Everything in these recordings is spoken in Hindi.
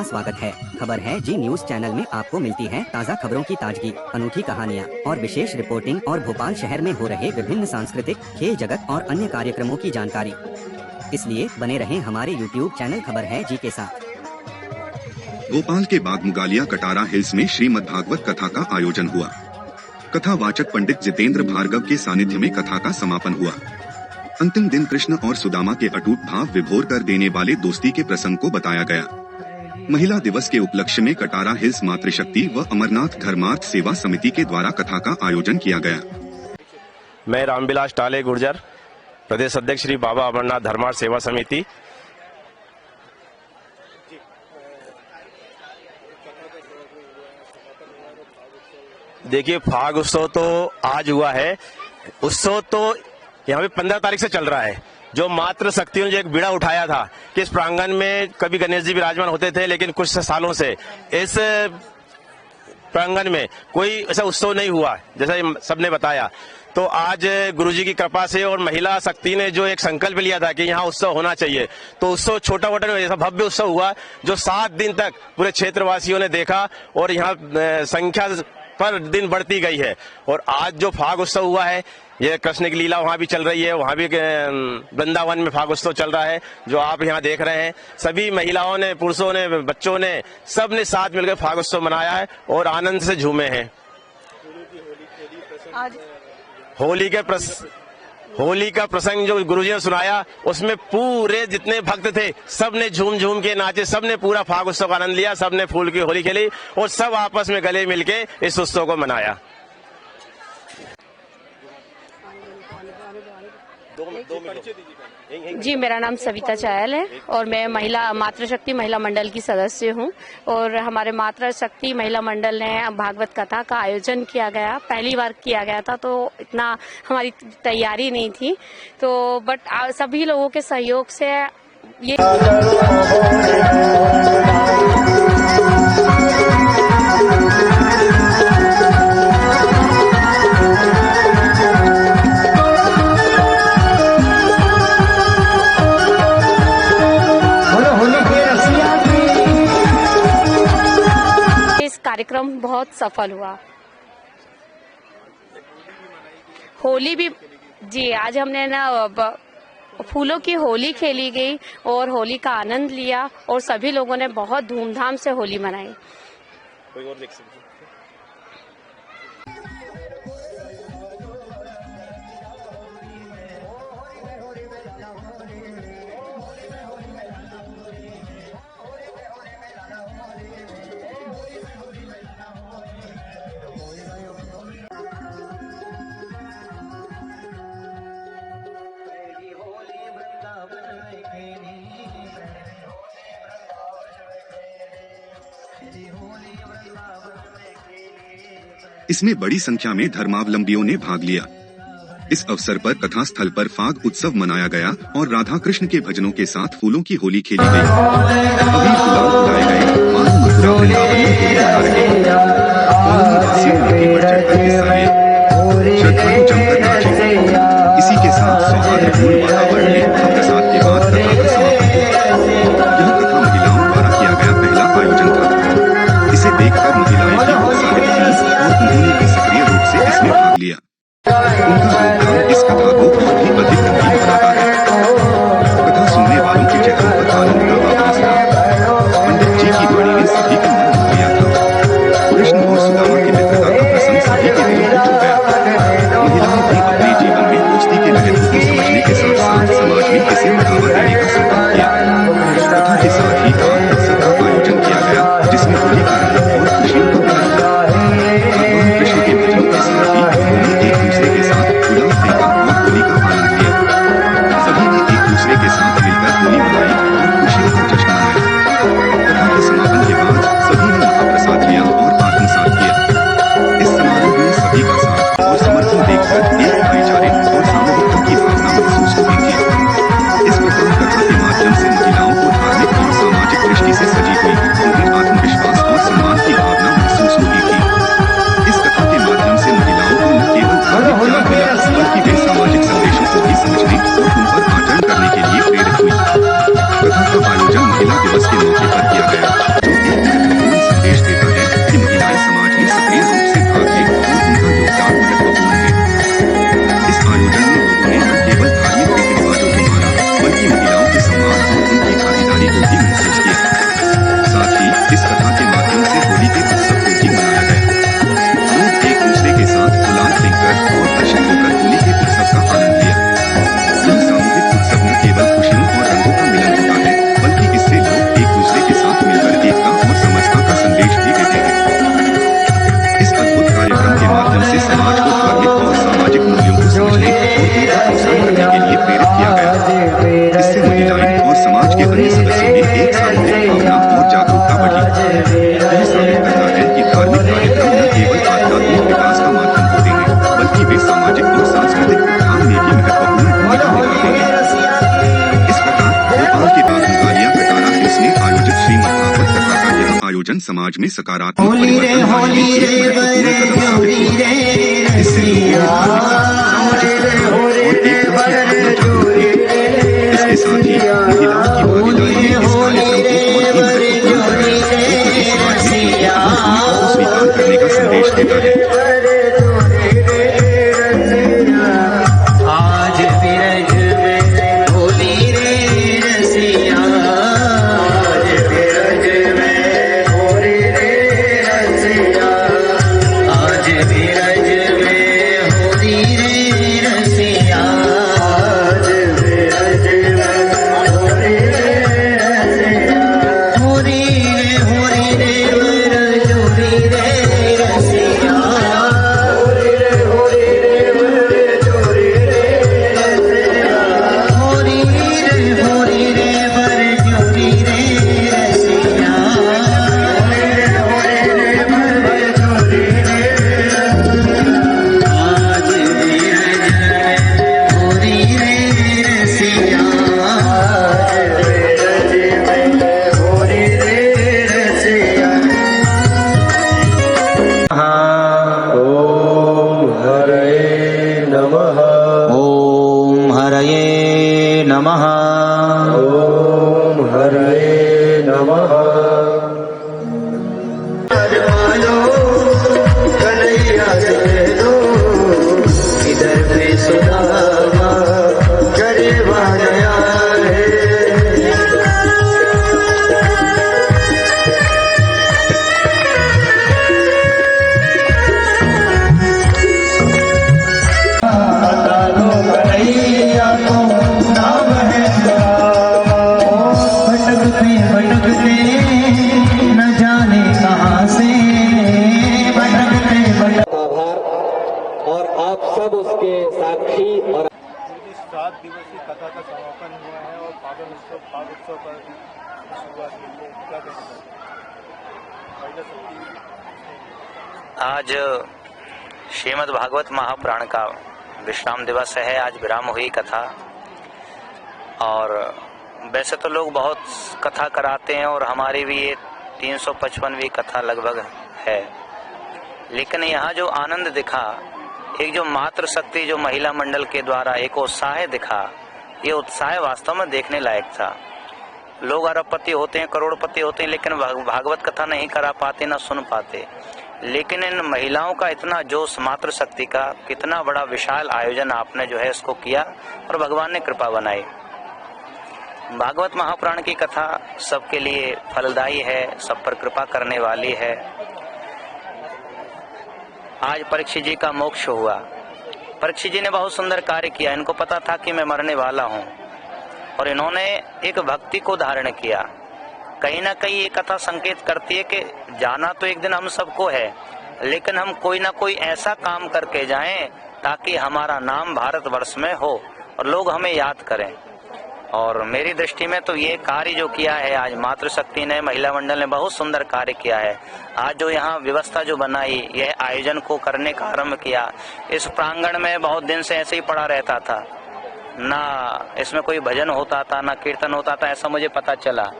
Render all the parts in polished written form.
आपका स्वागत है। खबर है जी न्यूज चैनल में आपको मिलती है ताज़ा खबरों की ताजगी, अनूठी कहानियाँ और विशेष रिपोर्टिंग और भोपाल शहर में हो रहे विभिन्न सांस्कृतिक, खेल जगत और अन्य कार्यक्रमों की जानकारी। इसलिए बने रहें हमारे YouTube चैनल खबर है जी के साथ। भोपाल के बागमुगालिया कटारा हिल्स में श्रीमद् भागवत कथा का आयोजन हुआ। कथावाचक पंडित जितेंद्र भार्गव के सानिध्य में कथा का समापन हुआ। अंतिम दिन कृष्ण और सुदामा के अटूट भाव विभोर कर देने वाले दोस्ती के प्रसंग को बताया गया। महिला दिवस के उपलक्ष्य में कटारा हिल्स मातृशक्ति व अमरनाथ धर्मार्थ सेवा समिति के द्वारा कथा का आयोजन किया गया। मैं रामविलास टाले गुर्जर, प्रदेश अध्यक्ष श्री बाबा अमरनाथ धर्मार्थ सेवा समिति। देखिए, फाग उत्सव तो आज हुआ है। उत्सव तो यहाँ पे 15 तारीख से चल रहा है। जो मातृ शक्तियों ने जो एक बीड़ा उठाया था कि इस प्रांगण में कभी गणेश जी विराजमान होते थे, लेकिन कुछ सालों से इस प्रांगण में कोई ऐसा उत्सव नहीं हुआ, जैसा सबने बताया। तो आज गुरुजी की कृपा से और महिला शक्ति ने जो एक संकल्प लिया था कि यहाँ उत्सव होना चाहिए, तो उत्सव छोटा मोटा नहीं, ऐसा भव्य उत्सव हुआ जो 7 दिन तक पूरे क्षेत्रवासियों ने देखा और यहाँ संख्या पर दिन बढ़ती गई है। और आज जो फाग उत्सव हुआ है, ये कृष्ण की लीला वहाँ भी चल रही है, वहाँ भी वृंदावन में फाग उत्सव चल रहा है जो आप यहाँ देख रहे हैं। सभी महिलाओं ने, पुरुषों ने, बच्चों ने, सब ने साथ मिलकर फाग उत्सव मनाया है और आनंद से झूमे हैं। आज होली का प्रसंग जो गुरुजी ने सुनाया, उसमें पूरे जितने भक्त थे सब ने झूम झूम के नाचे, सब ने पूरा फाग उत्सव का आनंद लिया, सब ने फूल की होली खेली और सब आपस में गले मिलके इस उत्सव को मनाया। जी, मेरा नाम सविता चायल है और मैं मातृशक्ति महिला मंडल की सदस्य हूं। और हमारे मातृशक्ति महिला मंडल ने भागवत कथा का आयोजन किया गया, पहली बार किया गया था, तो इतना हमारी तैयारी नहीं थी, तो बट सभी लोगों के सहयोग से ये कार्यक्रम बहुत सफल हुआ। होली भी जी, आज हमने ना फूलों की होली खेली गई और होली का आनंद लिया और सभी लोगों ने बहुत धूमधाम से होली मनाई। कोई और देख सकते हैं। इसमें बड़ी संख्या में धर्मावलंबियों ने भाग लिया। इस अवसर पर कथा स्थल पर फाग उत्सव मनाया गया और राधा कृष्ण के भजनों के साथ फूलों की होली खेली गई। अबीर गुलाल उड़ाए गए। मानो मथुरा वृंदावन में होली मना रहे हैं। वासियों ने मिट्टी पर चढ़कर हिस्सा लिया। श्रद्धालु जमकर नाचे। इसी के साथ सौहार्दपूर्ण वातावरण में प्रसाद के बाद कथा का समापन हुआ। यह कथा महिलाओं द्वारा किया गया पहला आयोजन था। इसे देखकर महिलाएं भी उत्साहित थीं और उन्होंने भी सक्रिय रूप से इसमें भाग लिया। उनका योगदान इस कथा को और भी अधिक रंगीन बनाता है। कथा सुनने वालों के चेहरों पर आनंद का आभास था। पंडित जी की वाणी ने सभी का मन मोह लिया था। कृष्ण और सुदामा की मित्रता का प्रसंग सभी के दिलों को छू गया था। महिलाएं भी अपने जीवन में दोस्ती के महत्व को समझने के साथ साथ समाज में इसे बढ़ावा देने का संकल्प किया। कथा के साथ ही काव्य उत्सव का आयोजन किया गया, जिसमें होली का रंग और खुशियों का में सकारात्मक परिवर्तन लाने के लिए एक महत्वपूर्ण कदम साबित हुआ। इससे लोगों में इसके साथ ही महिलाओं की भागीदारी ने इस कार्यक्रम को और भी महत्वपूर्ण बनाया, जो कि समाज में को स्वीकार करने का संदेश देता है। ओम हरये नमः। ओम हरये नमः। इधर पे सुदामा गरीबा गया है। और आप सब उसके साक्षी और 7 दिवसीय कथा का समापन हुआ है और फाग उत्सव का शुरुआत हुई है। क्या कहना आज श्रीमद् भागवत महापुराण का विश्राम दिवस है। आज विराम हुई कथा। और वैसे तो लोग बहुत कथा कराते हैं और हमारी भी ये 355वीं कथा लगभग है, लेकिन यहाँ जो आनंद दिखा, एक जो मातृ शक्ति जो महिला मंडल के द्वारा एक उत्साह दिखा, ये उत्साह वास्तव में देखने लायक था। लोग अरबपति होते हैं, करोड़पति होते हैं, लेकिन भागवत कथा नहीं करा पाते, ना सुन पाते। लेकिन इन महिलाओं का इतना जोश, मातृ शक्ति का कितना बड़ा विशाल आयोजन आपने जो है इसको किया और भगवान ने कृपा बनाई। भागवत महापुराण की कथा सबके लिए फलदायी है, सब पर कृपा करने वाली है। आज परीक्षित जी का मोक्ष हुआ। परीक्षित जी ने बहुत सुंदर कार्य किया। इनको पता था कि मैं मरने वाला हूँ और इन्होंने एक भक्ति को धारण किया। कहीं ना कहीं ये कथा संकेत करती है कि जाना तो एक दिन हम सबको है, लेकिन हम कोई ना कोई ऐसा काम करके जाएं ताकि हमारा नाम भारतवर्ष में हो और लोग हमें याद करें। और मेरी दृष्टि में तो ये कार्य जो किया है आज मातृशक्ति ने, महिला मंडल ने बहुत सुंदर कार्य किया है। आज जो यहाँ व्यवस्था जो बनाई, यह आयोजन को करने का आरंभ किया। इस प्रांगण में बहुत दिन से ऐसे ही पड़ा रहता था, ना इसमें कोई भजन होता था, ना कीर्तन होता था, ऐसा मुझे पता चला।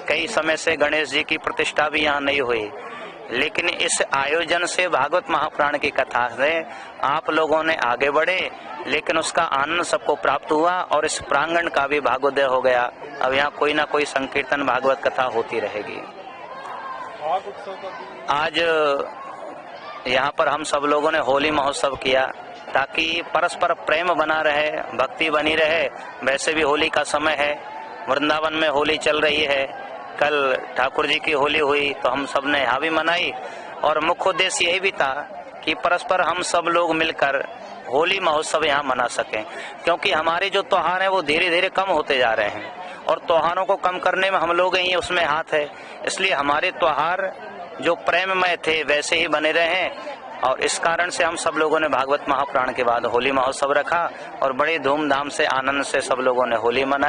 कई समय से गणेश जी की प्रतिष्ठा भी यहाँ नहीं हुई, लेकिन इस आयोजन से, भागवत महापुराण की कथा से आप लोगों ने आगे बढ़े, लेकिन उसका आनंद सबको प्राप्त हुआ और इस प्रांगण का भी भाग्योदय हो गया। अब यहाँ कोई ना कोई संकीर्तन भागवत कथा होती रहेगी। आज यहाँ पर हम सब लोगों ने होली महोत्सव किया ताकि परस्पर प्रेम बना रहे, भक्ति बनी रहे। वैसे भी होली का समय है, वृंदावन में होली चल रही है। कल ठाकुर जी की होली हुई तो हम सब ने यहाँ भी मनाई और मुख्य उद्देश्य यही भी था कि परस्पर हम सब लोग मिलकर होली महोत्सव यहाँ मना सकें, क्योंकि हमारे जो त्योहार हैं वो धीरे धीरे कम होते जा रहे हैं और त्योहारों को कम करने में हम लोग ही उसमें हाथ है। इसलिए हमारे त्योहार जो प्रेममय थे वैसे ही बने रहे और इस कारण से हम सब लोगों ने भागवत महापुराण के बाद होली महोत्सव रखा और बड़े धूमधाम से आनंद से सब लोगों ने होली मनाई।